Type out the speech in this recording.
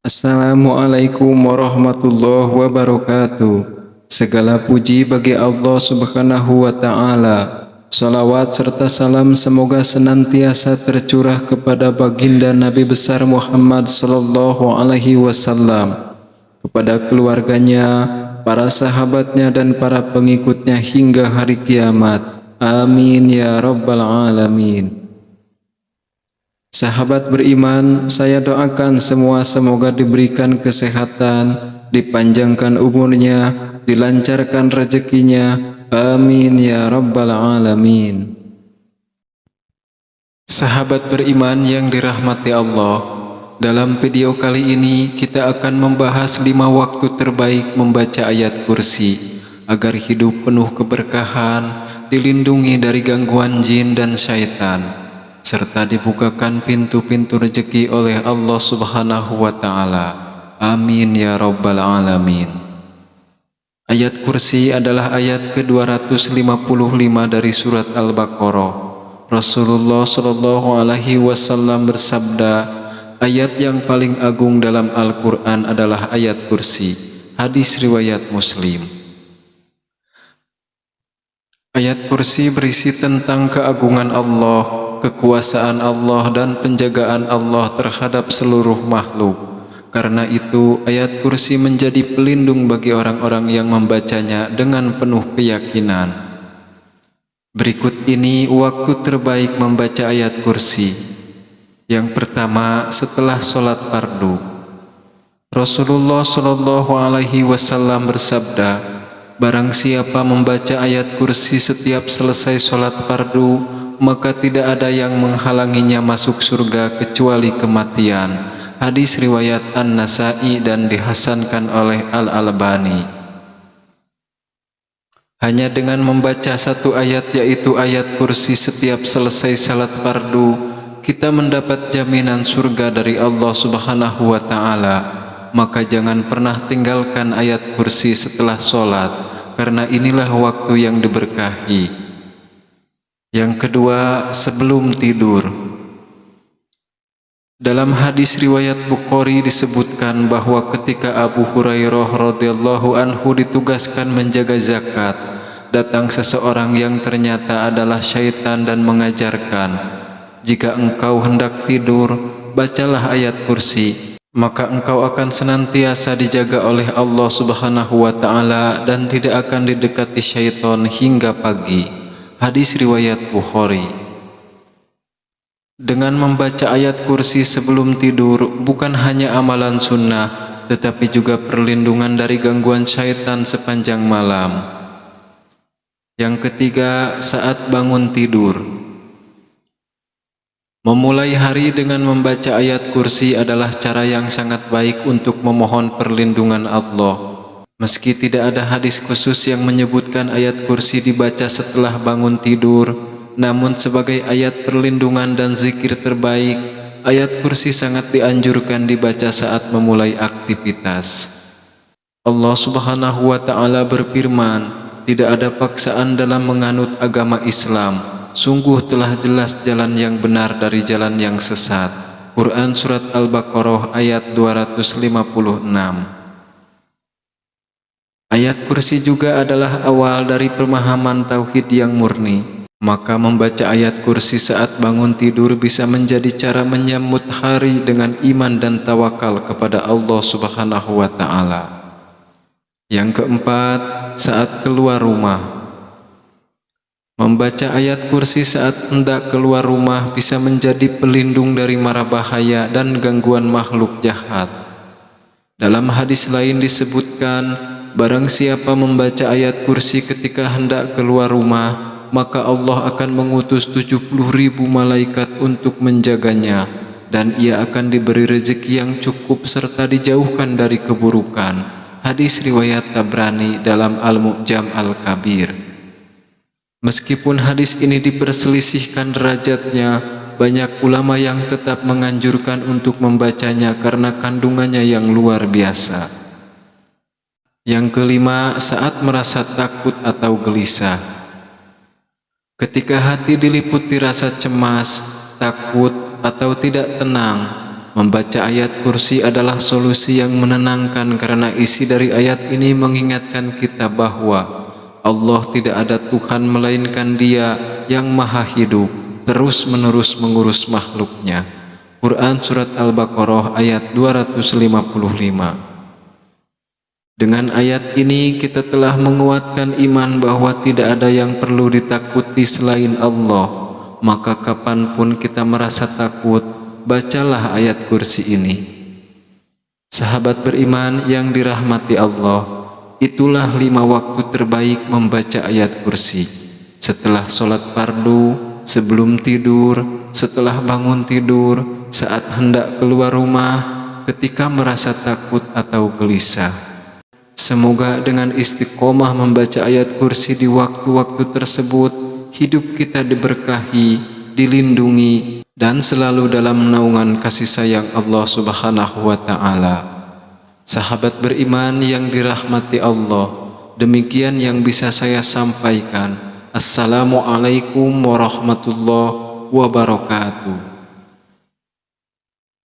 Assalamualaikum warahmatullahi wabarakatuh. Segala puji bagi Allah Subhanahu wa Ta'ala. Salawat serta salam semoga senantiasa tercurah kepada baginda Nabi besar Muhammad sallallahu alaihi wasallam, kepada keluarganya, para sahabatnya dan para pengikutnya hingga hari kiamat. Amin ya rabbal alamin. Sahabat beriman, saya doakan semua semoga diberikan kesehatan, dipanjangkan umurnya, dilancarkan rezekinya. Amin ya rabbal alamin. Sahabat beriman yang dirahmati Allah, dalam video kali ini kita akan membahas 5 waktu terbaik membaca ayat kursi agar hidup penuh keberkahan, dilindungi dari gangguan jin dan syaitan, serta dibukakan pintu-pintu rezeki oleh Allah Subhanahu wa Ta'ala. Amin ya rabbal alamin. Ayat kursi adalah ayat ke-255 dari surat Al-Baqarah. Rasulullah Shallallahu alaihi wasallam bersabda, ayat yang paling agung dalam Al-Quran adalah ayat kursi. Hadis riwayat Muslim. Ayat kursi berisi tentang keagungan Allah, kekuasaan Allah dan penjagaan Allah terhadap seluruh makhluk. Karena itu, ayat kursi menjadi pelindung bagi orang-orang yang membacanya dengan penuh keyakinan. Berikut ini waktu terbaik membaca ayat kursi. Yang pertama, setelah sholat fardu. Rasulullah Shallallahu alaihi wasallam bersabda, barang siapa membaca ayat kursi setiap selesai sholat fardu, maka tidak ada yang menghalanginya masuk surga kecuali kematian. Hadis riwayat An-Nasai dan dihasankan oleh Al-Albani. Hanya dengan membaca satu ayat, yaitu ayat kursi setiap selesai salat fardu, kita mendapat jaminan surga dari Allah Subhanahu wa Ta'ala. Maka jangan pernah tinggalkan ayat kursi setelah sholat, karena inilah waktu yang diberkahi. Yang kedua, sebelum tidur. Dalam hadis riwayat Bukhari disebutkan bahwa ketika Abu Hurairah radhiyallahu anhu ditugaskan menjaga zakat, datang seseorang yang ternyata adalah syaitan dan mengajarkan, jika engkau hendak tidur, bacalah ayat kursi, maka engkau akan senantiasa dijaga oleh Allah Subhanahu wa Ta'ala dan tidak akan didekati syaitan hingga pagi. Hadis riwayat Bukhari. Dengan membaca ayat kursi sebelum tidur bukan hanya amalan sunnah, tetapi juga perlindungan dari gangguan syaitan sepanjang malam. Yang ketiga, saat bangun tidur. Memulai hari dengan membaca ayat kursi adalah cara yang sangat baik untuk memohon perlindungan Allah. Meski tidak ada hadis khusus yang menyebutkan ayat kursi dibaca setelah bangun tidur, namun sebagai ayat perlindungan dan zikir terbaik, ayat kursi sangat dianjurkan dibaca saat memulai aktivitas. Allah Subhanahu wa Ta'ala berfirman, tidak ada paksaan dalam menganut agama Islam. Sungguh telah jelas jalan yang benar dari jalan yang sesat. Quran Surat Al-Baqarah ayat 256. Ayat kursi juga adalah awal dari pemahaman tauhid yang murni. Maka membaca ayat kursi saat bangun tidur bisa menjadi cara menyambut hari dengan iman dan tawakal kepada Allah Subhanahu wa Ta'ala. Yang keempat, saat keluar rumah. Membaca ayat kursi saat hendak keluar rumah bisa menjadi pelindung dari mara bahaya dan gangguan makhluk jahat. Dalam hadis lain disebutkan, barang siapa membaca ayat kursi ketika hendak keluar rumah, maka Allah akan mengutus 70.000 malaikat untuk menjaganya, dan ia akan diberi rezeki yang cukup serta dijauhkan dari keburukan. Hadis riwayat Tabrani dalam Al-Mu'jam Al-Kabir. Meskipun hadis ini diperselisihkan derajatnya, banyak ulama yang tetap menganjurkan untuk membacanya karena kandungannya yang luar biasa. Yang kelima, saat merasa takut atau gelisah. Ketika hati diliputi rasa cemas, takut, atau tidak tenang, Membaca ayat kursi adalah solusi yang menenangkan karena isi dari ayat ini mengingatkan kita bahwa Allah tidak ada Tuhan melainkan Dia yang maha hidup, terus-menerus mengurus makhluknya. Quran Surat Al-Baqarah ayat 255. Dengan ayat ini kita telah menguatkan iman bahwa tidak ada yang perlu ditakuti selain Allah. Maka kapanpun kita merasa takut, bacalah ayat kursi ini. Sahabat beriman yang dirahmati Allah, itulah 5 waktu terbaik membaca ayat kursi. Setelah sholat fardu, sebelum tidur, setelah bangun tidur, saat hendak keluar rumah, ketika merasa takut atau gelisah. Semoga dengan istiqomah membaca ayat kursi di waktu-waktu tersebut, hidup kita diberkahi, dilindungi, dan selalu dalam naungan kasih sayang Allah Subhanahu wa Ta'ala. Sahabat beriman yang dirahmati Allah, demikian yang bisa saya sampaikan. Assalamualaikum warahmatullahi wabarakatuh.